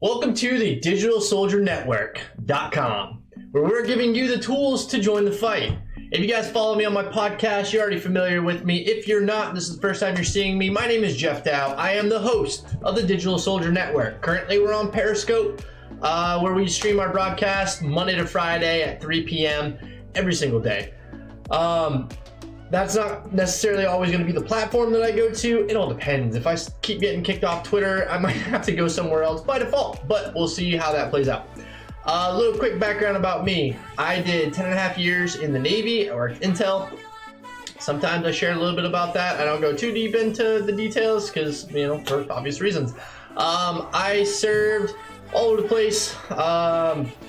Welcome to the DigitalSoldierNetwork.com, where we're giving you the tools to join the fight. If you guys follow me on my podcast, you're already familiar with me. If you're not, this is the first time you're seeing me. My name is Jeff Dow. I am the host of the Digital Soldier Network. Currently, we're on Periscope, where we stream our broadcast Monday to Friday at 3 p.m. every single day. That's not necessarily always going to be the platform that I go to. It all depends. If I keep getting kicked off Twitter, I might have to go somewhere else by default, but we'll see how that plays out. A little quick background about me. I did 10.5 years in the Navy. I worked Intel. Sometimes I share a little bit about that. I don't go too deep into the details because, for obvious reasons. I served all over the place,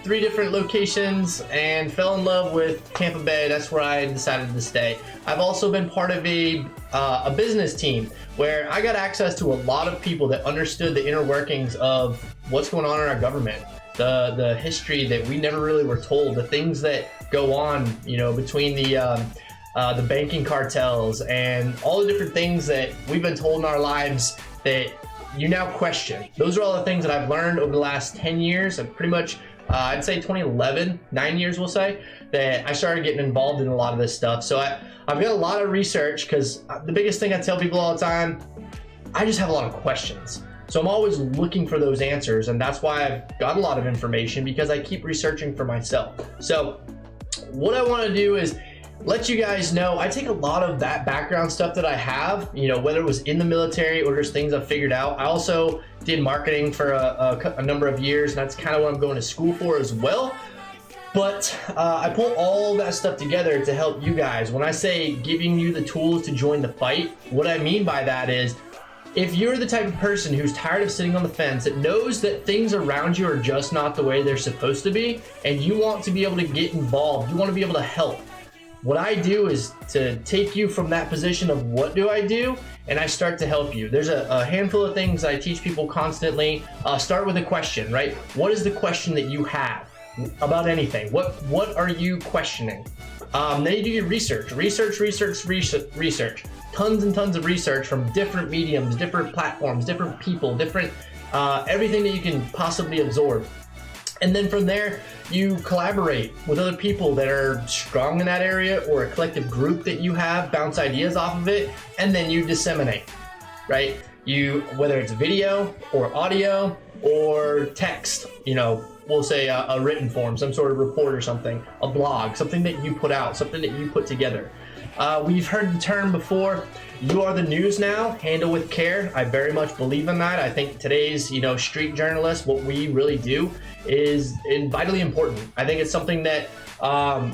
3 different locations, and fell in love with Tampa Bay. That's where I decided to stay. I've also been part of a business team where I got access to a lot of people that understood the inner workings of what's going on in our government, the history that we never really were told, the things that go on, between the banking cartels and all the different things that we've been told in our lives that you now question. Those are all the things that I've learned over the last 10 years, and pretty much, I'd say 2011, 9 years we'll say, that I started getting involved in a lot of this stuff. So I've got a lot of research because the biggest thing I tell people all the time, I just have a lot of questions. So I'm always looking for those answers, and that's why I've got a lot of information, because I keep researching for myself. So what I want to do is let you guys know I take a lot of that background stuff that I have, whether it was in the military or just things I've figured out. I also did marketing for a number of years, and that's kind of what I'm going to school for as well. But I pull all that stuff together to help you guys. When I say giving you the tools to join the fight, what I mean by that is, if you're the type of person who's tired of sitting on the fence, that knows that things around you are just not the way they're supposed to be, and you want to be able to get involved, you want to be able to help, what I do is to take you from that position of what do I do, and I start to help you. There's a handful of things I teach people constantly. Start with a question, right? What is the question that you have about anything? What are you questioning? Then you do your research. Tons and tons of research from different mediums, different platforms, different people, different everything that you can possibly absorb. And then from there, you collaborate with other people that are strong in that area, or a collective group that you have, bounce ideas off of it, and then you disseminate, right? Whether it's video or audio or text, we'll say a written form, some sort of report or something, a blog, something that you put out, something that you put together. We've heard the term before, you are the news now, handle with care. I very much believe in that. I think today's, street journalists, what we really do is vitally important. I think it's something that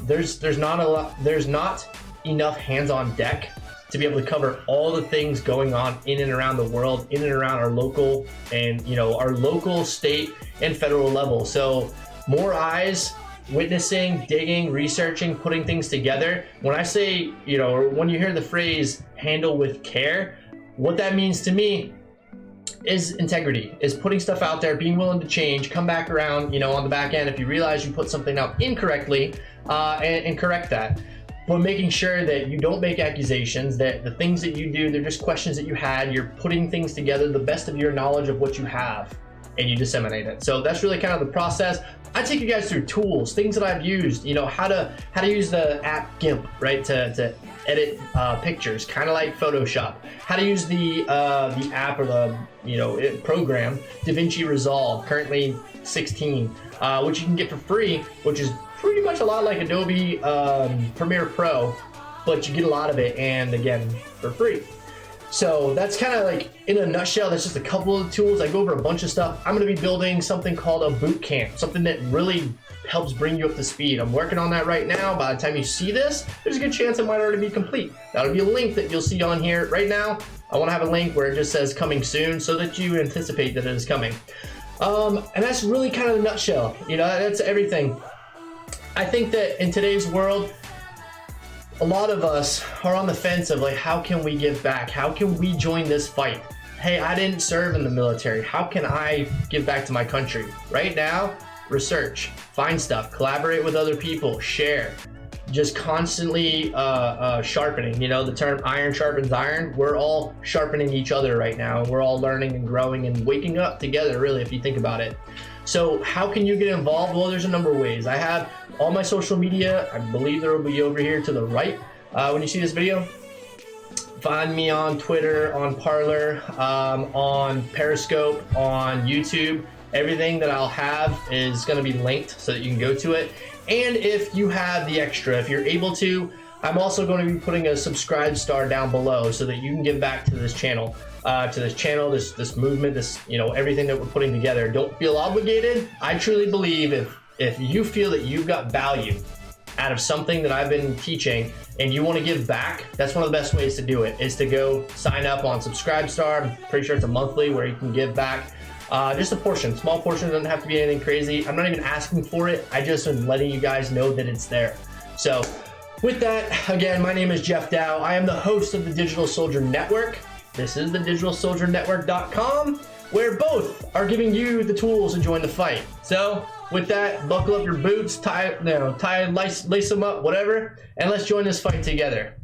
there's not enough hands on deck to be able to cover all the things going on in and around the world, in and around our local and, our local, state, and federal level. So more eyes witnessing, digging, researching, putting things together. When I say, or when you hear the phrase handle with care, what that means to me is integrity, is putting stuff out there, being willing to change, come back around, on the back end if you realize you put something out incorrectly, and correct that. But making sure that you don't make accusations, that the things that you do, they're just questions that you had, you're putting things together, the best of your knowledge of what you have, and you disseminate it. So that's really kind of the process. I take you guys through tools, things that I've used, how to use the app GIMP, right, to edit pictures, kind of like Photoshop. How to use the app or the program DaVinci Resolve, currently 16, which you can get for free, which is pretty much a lot like Adobe Premiere Pro, but you get a lot of it, and again, for free. So that's kind of like, in a nutshell, that's just a couple of tools. I go over a bunch of stuff. I'm going to be building something called a boot camp, something that really helps bring you up to speed. I'm working on that right now. By the time you see this, there's a good chance it might already be complete. That'll be a link that you'll see on here. Right now, I want to have a link where it just says coming soon, so that you anticipate that it is coming. And that's really kind of the nutshell. That's everything. I think that in today's world, a lot of us are on the fence of how can we give back? How can we join this fight? Hey, I didn't serve in the military. How can I give back to my country? Right now, research, find stuff, collaborate with other people, share. just constantly sharpening. You know, the term iron sharpens iron. We're all sharpening each other right now. We're all learning and growing and waking up together, really, if you think about it. So how can you get involved? Well, there's a number of ways. I have all my social media. I believe there will be over here to the right when you see this video. Find me on Twitter, on Parler, on Periscope, on YouTube. Everything that I'll have is going to be linked so that you can go to it. And if you have the extra, if you're able to, I'm also going to be putting a subscribe star down below so that you can give back to this channel, this movement, this, you know, everything that we're putting together. Don't feel obligated. I truly believe if you feel that you've got value out of something that I've been teaching and you want to give back, that's one of the best ways to do it, is to go sign up on Subscribestar. I'm pretty sure it's a monthly where you can give back. Just a portion, small portion, doesn't have to be anything crazy. I'm not even asking for it. I just am letting you guys know that it's there. So with that, again, my name is Jeff Dow. I am the host of the Digital Soldier Network. This is the digitalsoldiernetwork.com, where both are giving you the tools to join the fight. So with that, buckle up your boots, lace them up, whatever, and let's join this fight together.